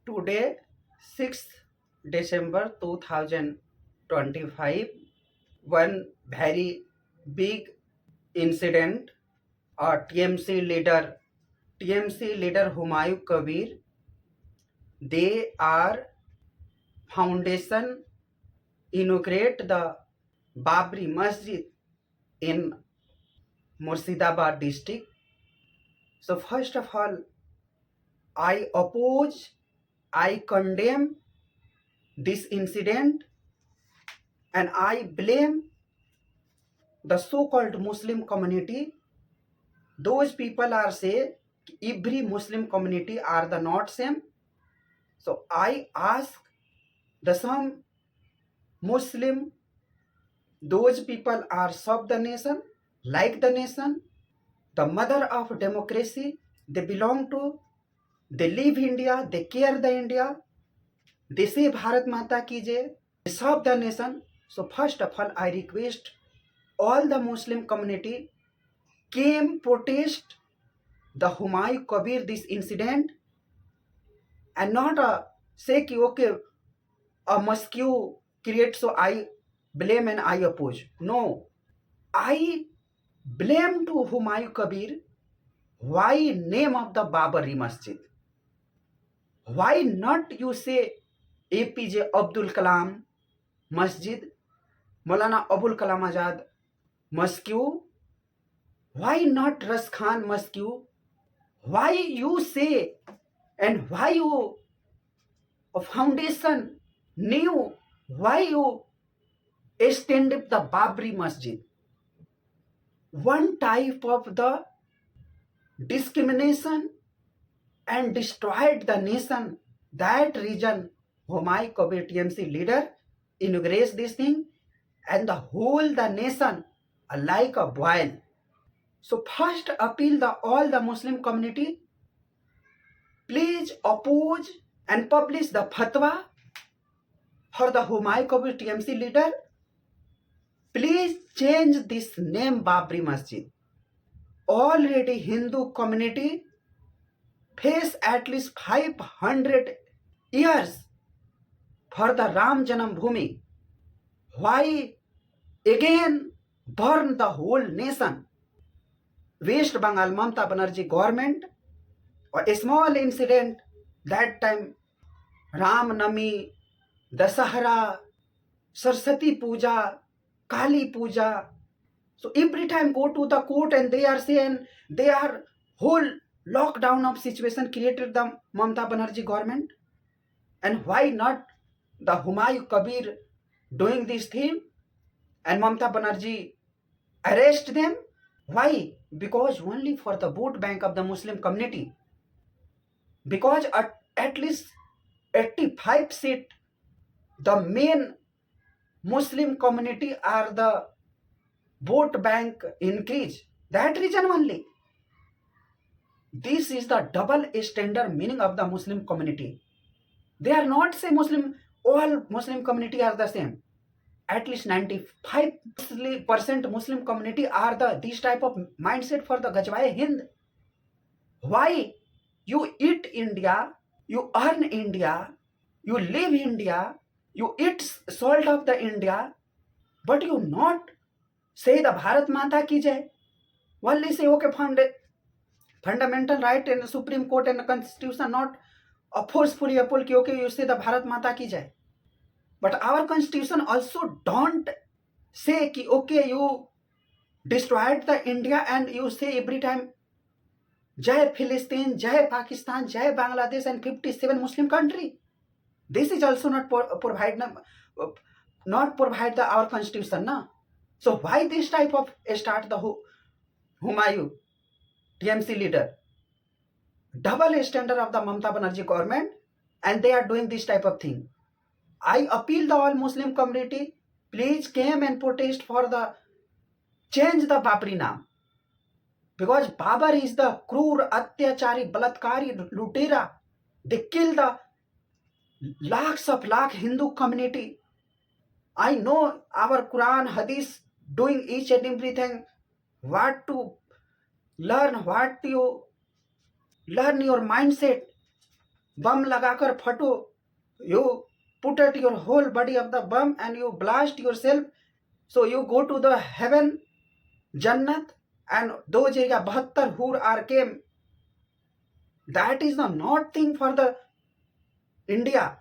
Today, 6th December 2025, one very big incident. TMC leader Humayun Kabir, they are foundation inaugurate the Babri Masjid in Murshidabad district. So first of all, I oppose, I condemn this incident, and I blame the so-called Muslim community. Those people are say every Muslim community are the not same. So I ask the some Muslim, those people are serve the nation, like the nation, the mother of democracy. They belong to, they live India, they care the India, they say Bharat Mata ki jai, they serve the nation. So first of all, I request all the Muslim community came protest the Humayun Kabir this incident, and not say कि okay a mosque create, so I blame and I oppose. No, I blame to Humayun Kabir. Why name of the Babari Masjid? Why not you say APJ Abdul Kalam Masjid, Maulana Abul Kalam Azad Mosque? Why not Ras Khan Mosque? Why you say, and why you a foundation new, why you stand up the Babri Masjid? One type of the discrimination and destroyed the nation. That reason Humayun Kabir TMC leader inaugurates this thing, and the whole the nation like a boil. So first appeal the all the Muslim community, please oppose and publish the fatwa for the Humayun Kabir TMC leader. Please change this name Babri Masjid. Already Hindu community face at least 500 years for the Ram Janam Bhumi. Why again burn the whole nation? West Bengal Mamata Banerjee government, or a small incident that time, Ram Nami, Dasahara, Saraswati Puja, Kali Puja. So every time go to the court and they are saying they are whole lockdown of situation created the Mamata Banerjee government. And why not the Humayun Kabir doing this thing and Mamata Banerjee arrest them? Why? Because only for the vote bank of the Muslim community. Because at least 85 seat, the main Muslim community are the vote bank increase. That reason only. This is the double standard meaning of the Muslim community. They are not say Muslim, all Muslim community are the same. At least 95% Muslim community are the this type of mindset for the Gajwaye Hind. Why? You eat India, you earn India, you live India, you eat salt of the India, but you not say the Bharat Mata ki jai. Only say okay, fundamental right and the Supreme Court and the Constitution not forcefully uphold ki okay, you say the Bharat Mata ki jai. But our Constitution also don't say ki okay, you destroyed the India and you say every time Jai Philistine, Jai Pakistan, Jai Bangladesh and 57 Muslim country. This is also not provide our Constitution, na. So why this type of start the Humayun TMC leader? Double standard of the Mamata Banerjee government, and they are doing this type of thing. I appeal the all Muslim community, please came and protest for the change the Babri naam. Because Babar is the cruel, atyachari, balatkari, lutera. They kill the lakhs of Hindu community. I know our Quran, Hadith doing each and everything. What to learn, what you learn your mindset. बम लगाकर फटो, you put at your whole body of the bomb and you blast yourself, so you go to the heaven, Jannat, and those area 72 who are came. That is the not thing for the India.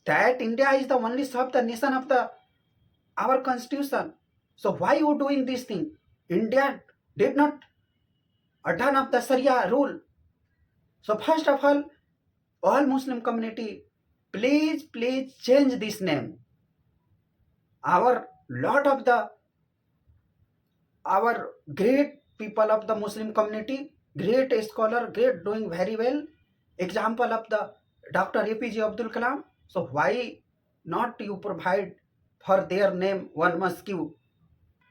That India is the only sub the nation of the our constitution. So why you doing this thing? India did not done of the Sharia rule. So first of all Muslim community, please change this name. Our lot of the our great people of the Muslim community, great scholar, great doing very well. Example of the Dr. APJ Abdul Kalam. So why not you provide for their name one mosque?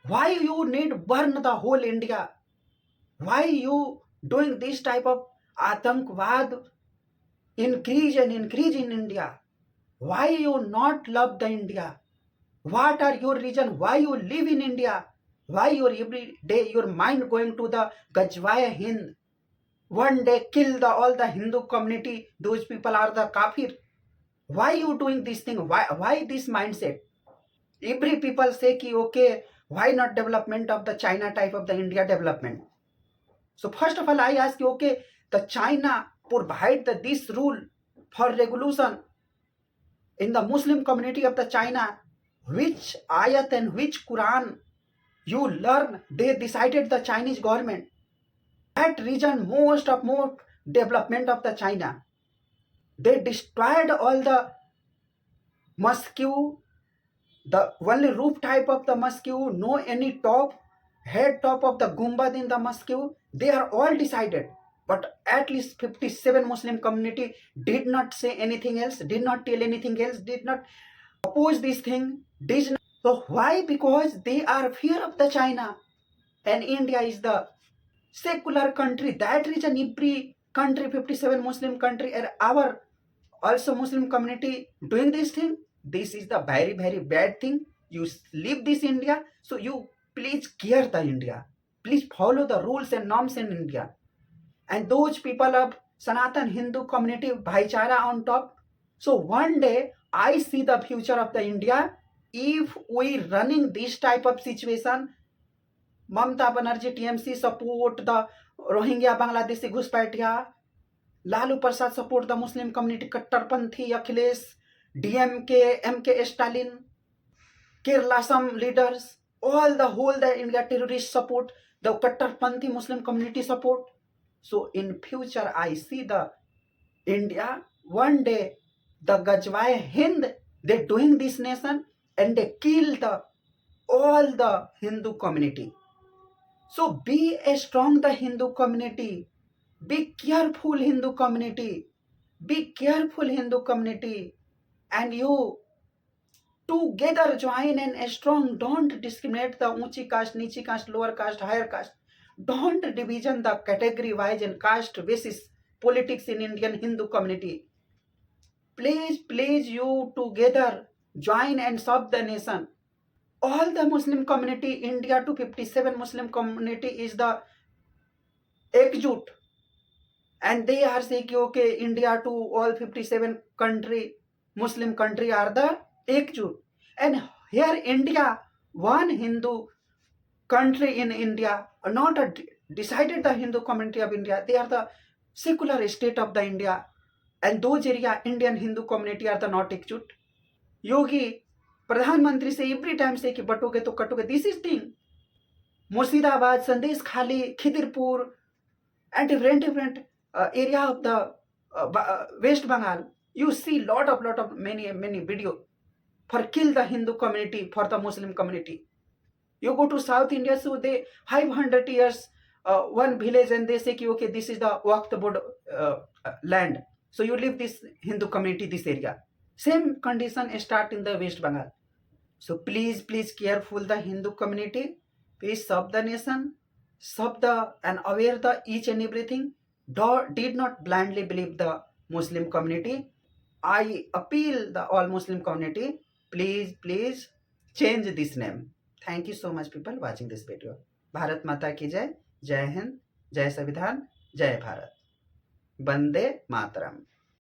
Why you need burn the whole India? Why you doing this type of Atankvad increase in India? Why you not love the India? What are your reason? Why you live in India? Why your every day your mind going to the Gajwaya Hind? One day kill the all the Hindu community. Those people are the kafir. Why you doing this thing? Why this mindset? Every people say ki okay, why not development of the China type of the India development? So first of all, I ask you, okay, the China provide this rule for regulation in the Muslim community of the China, which ayat and which Quran you learn, they decided the Chinese government. That region more development of the China. They destroyed all the mosque, the only roof type of the mosque, no any top, head top of the gumbad in the mosque. They are all decided. But at least 57 Muslim community did not say anything else, did not tell anything else, did not oppose this thing. Did not. So why? Because they are fear of the China. And India is the secular country. That region, every country, 57 Muslim country, and our also Muslim community doing this thing. This is the very bad thing. You leave this India, so you please care the India. Please follow the rules and norms in India. And those people of Sanatan Hindu community, Bhaichara on top. So one day I see the future of the India if we running this type of situation. Mamta Banerjee TMC support the Rohingya Bangladeshi Ghuspatia. Lalu Prasad support the Muslim community Kattarpanthi Akhilesh, DMK, MK Stalin, Kerala some leaders, all the whole the India terrorist support, the Kattarpanthi Muslim community support. So in future I see the India one day the Gajwai Hind, they doing this nation and they kill the all the Hindu community. So be a strong the Hindu community. Be careful Hindu community. Be careful Hindu community. And you together join and a strong. Don't discriminate the Unchi caste, Nichi caste, lower caste, higher caste. Don't division the category wise and caste basis politics in Indian Hindu community. Please you together join and serve the nation. All the Muslim community, India to 57 Muslim community is the ekjut. And they are saying, okay, India to all 57 country, Muslim country are the ekjut. And here India, one Hindu country in India, not a decided the Hindu community of India, they are the secular state of the India. And those area Indian Hindu community are the not ekjut. Yogi, प्रधानमंत्री से every time से कि बटोगे तो कटोगे. This is thing. Murshidabad, Sandeshkhali, Khidirpur, and different area of the West Bengal, you see lot of many video for kill the Hindu community, for the Muslim community. You go to South India, so they 500 years one village and they say ki, okay, this is the Waqf board land, so you leave this Hindu community this area. Same condition start in the West Bengal. So please careful the Hindu community. Please serve the nation, serve the and aware the each and everything. Did not blindly believe the Muslim community. I appeal the all Muslim community. Please change this name. Thank you so much people watching this video. Bharat माता की जय. जय हिंद. जय संविधान. जय Bharat. Bande Mataram.